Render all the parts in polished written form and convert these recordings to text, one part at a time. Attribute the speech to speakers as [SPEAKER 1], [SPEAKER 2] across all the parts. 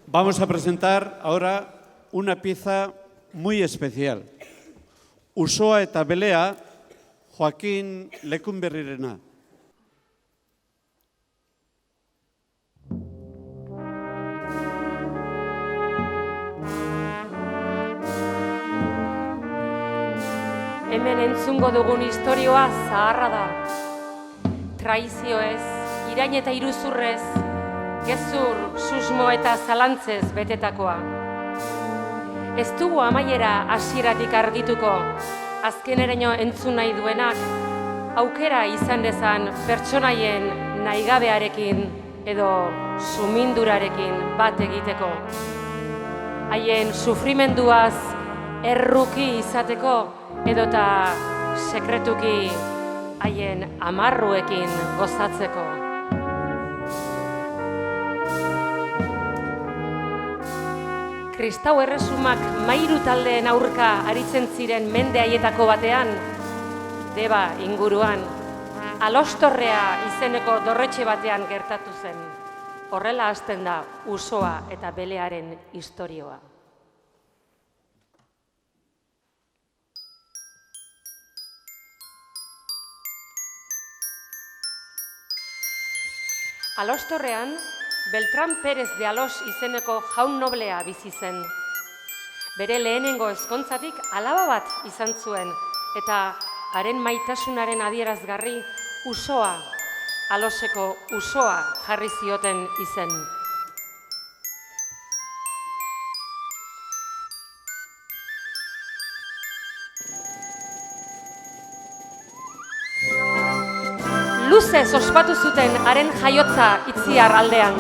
[SPEAKER 1] Vamos a presentar ahora una pieza muy especial. Usoa eta Belea, Joaquín Lecumberrirena.
[SPEAKER 2] Hemen entzungo dugun istorioa zaharra da. Traizioez, irain eta iruzurrez, gezur, susmo eta zalantzez betetakoa. Ez dugu amaiera hasieratik argituko, azkeneraino entzun nahi duenak, aukera izan dezan pertsonaien nahigabearekin edo sumindurarekin bat egiteko. Haien sufrimenduaz erruki izateko edota sekretuki haien amarruekin gozatzeko. Kristau erresumak mairu taldeen aurka aritzen ziren mende haietako batean, Deba inguruan, Alostorrea izeneko dorretxe batean gertatu zen. Horrela hasten da Usoa eta Belearen istorioa. Alostorrean, Beltrán Pérez de Alos izeneko jaun noblea bizi zen. Bere lehenengo ezkontzatik alaba bat izan zuen, eta haren maitasunaren adierazgarri Usoa, Aloseko Usoa jarri zioten izen. Luzez ospatu zuten haren jaiotza Itziar aldean.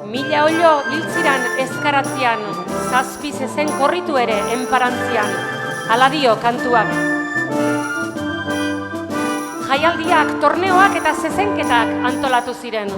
[SPEAKER 2] 1000 oilo hiltziran ezkaratzian, 7 zezen korritu ere enparantzian, hala dio kantuak. Jaialdiak, torneoak eta zezenketak antolatu ziren.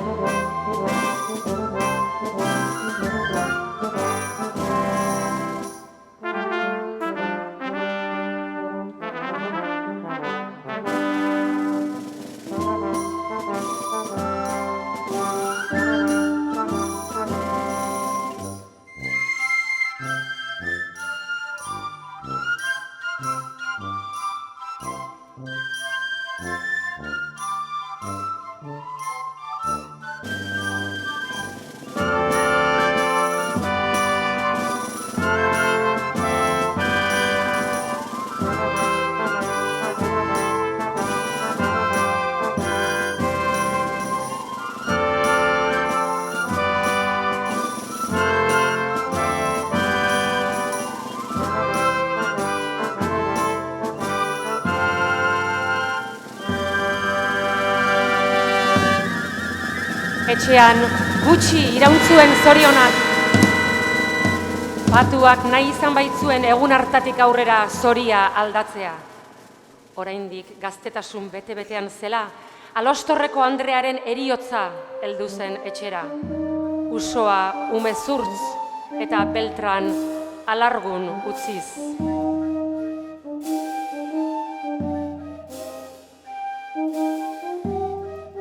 [SPEAKER 2] Etxean gutxi irauntzuen zorionak. Patuak nahi izan baitzuen egun hartatik aurrera zoria aldatzea. Oraindik gaztetasun bete-betean zela, Alostorreko Andrearen heriotza heldu zen etxera. Usoa umezurtz eta Beltran alargun utziz.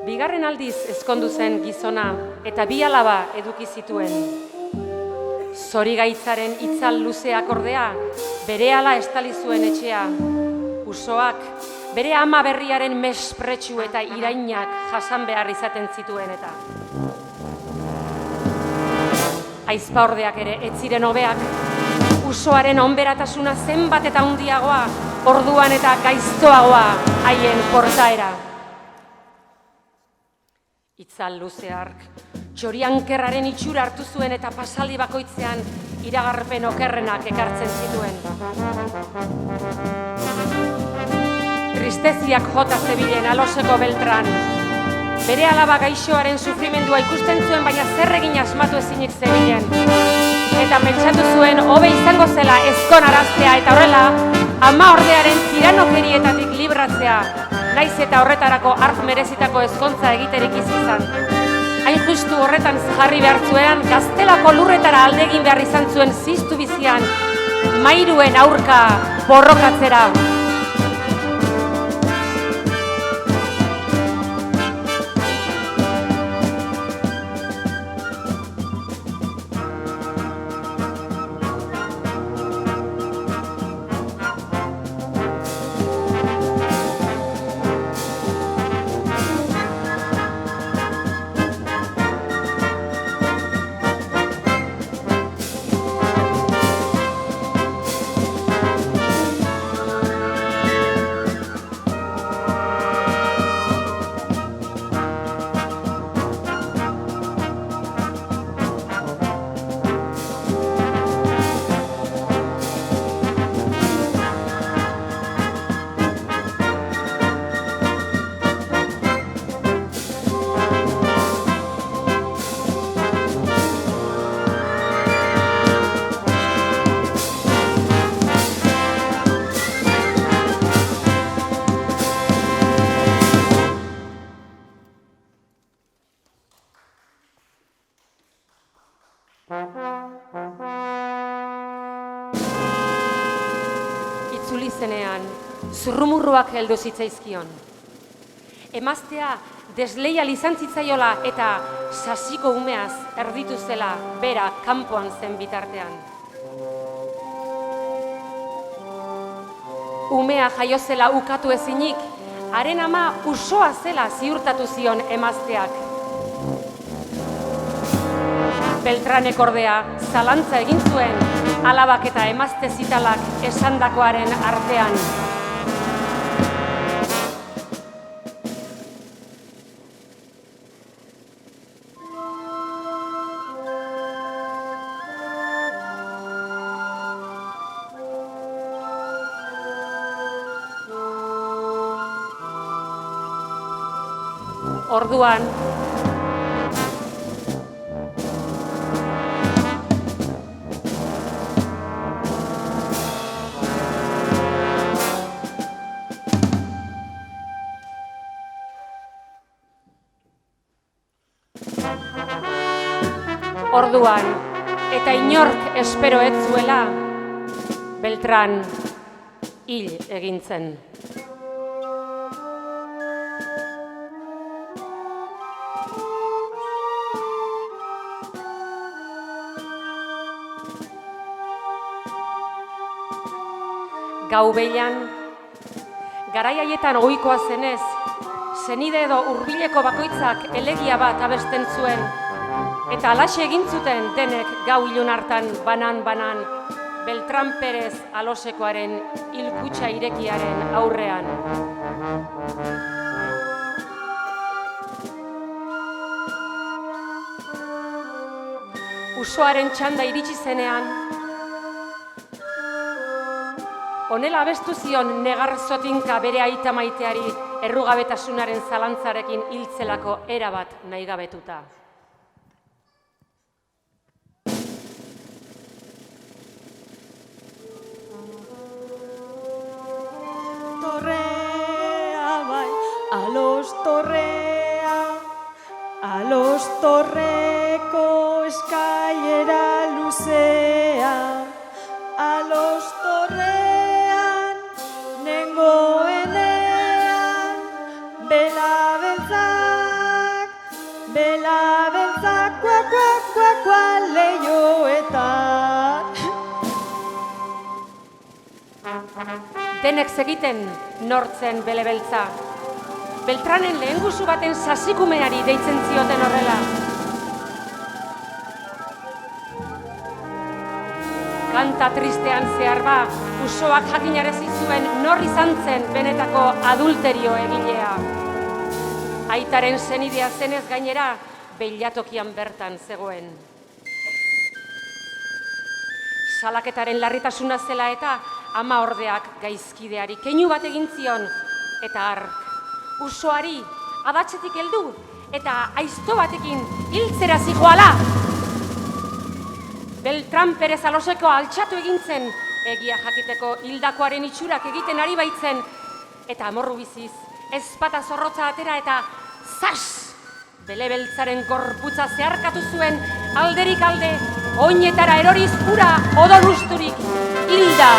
[SPEAKER 2] Bigarren aldiz ezkondu zen gizona eta 2 alaba eduki zituen. Zorigaitzaren itzal luzeak ordea, berehala estali zuen etxea. Usoak bere ama berriaren mespretsu eta irainak jasan behar izaten zituen eta. Aizpaordeak ere ez ziren hobeak. Usoaren onberatasuna zenbat eta handiagoa, orduan eta gaiztoagoa haien portaera. Itzal luzeark, txoriankerraren itxura hartu zuen eta pasaldi bakoitzean iragarpen okerrenak ekartzen zituen. Tristeziak jota zebilen Aloseko Beltran. Bere alaba gaixoaren sufrimendua ikusten zuen, baina zer egin asmatu ezinik zebilen. Eta pentsatu zuen, hobe izango zela ezkonaraztea eta horrela, ama ordearen tiranokerietatik libratzea. Naiz eta horretarako hark merezitako ezkontza egiterik izan. Hain justu horretan jarri behar zuen, Gaztelako lurretara aldegin behar izan zuen ziztu bizian, mairuen aurka borrokatzera. zenean, zurrumurruak heldu zitzaizkion. Emaztea desleial izan zitzaiola eta sasiko umeaz erditu zela bera kanpoan zen bitartean. Umea jaio zela ukatu ezinik, haren ama usoa zela ziurtatu zion emazteak. Beltranek ordea zalantza egin zuen alabak eta emazte zitalak esandakoaren artean. Orduan, eta inork espero ez zuela, Beltran hil egin zen. Gau behian, garai haietan ohikoa zenez, senide edo hurbileko bakoitzak elegia bat abesten zuen, eta halaxe egin zuten denek gau ilun hartan banan-banan Beltran Perez Alosekoaren hilkutxa irekiaren aurrean. Usoaren txanda iritsi zenean, honela abestu zion Negar Zotinka bere aita maiteari errugabetasunaren zalantzarekin hiltzelako erabat nahigabetuta.
[SPEAKER 3] Torrea bai, alos torrea, alos torreko eskailera luzea, alos torrean nengoenean, bela beltzak, kua lehioetan.
[SPEAKER 2] Denek segiten nortzen bele beltza. Beltranen lehengusu baten sasikumeari deitzen zioten horrela. Kanta tristean zehar ba, usoak jakinarezi zuen nor izan zen benetako adulterio egilea. Aitaren senidea zenez gainera, beilatokian bertan zegoen. Salaketaren larritasuna zela eta ama ordeak gaizkideari keinu bat egin zion, eta hark, usoari adatzetik heldu eta aizto batekin hiltzera zijoala. Beltran Perez Aloseko altxatu egin zen, egia jakiteko hildakoaren itxurak egiten ari baitzen, eta amorru biziz, ezpata zorrotza atera eta zas! Bele beltzaren gorputza zeharkatu zuen alderik alde, oinetara eroriz ura odolusturik hilda.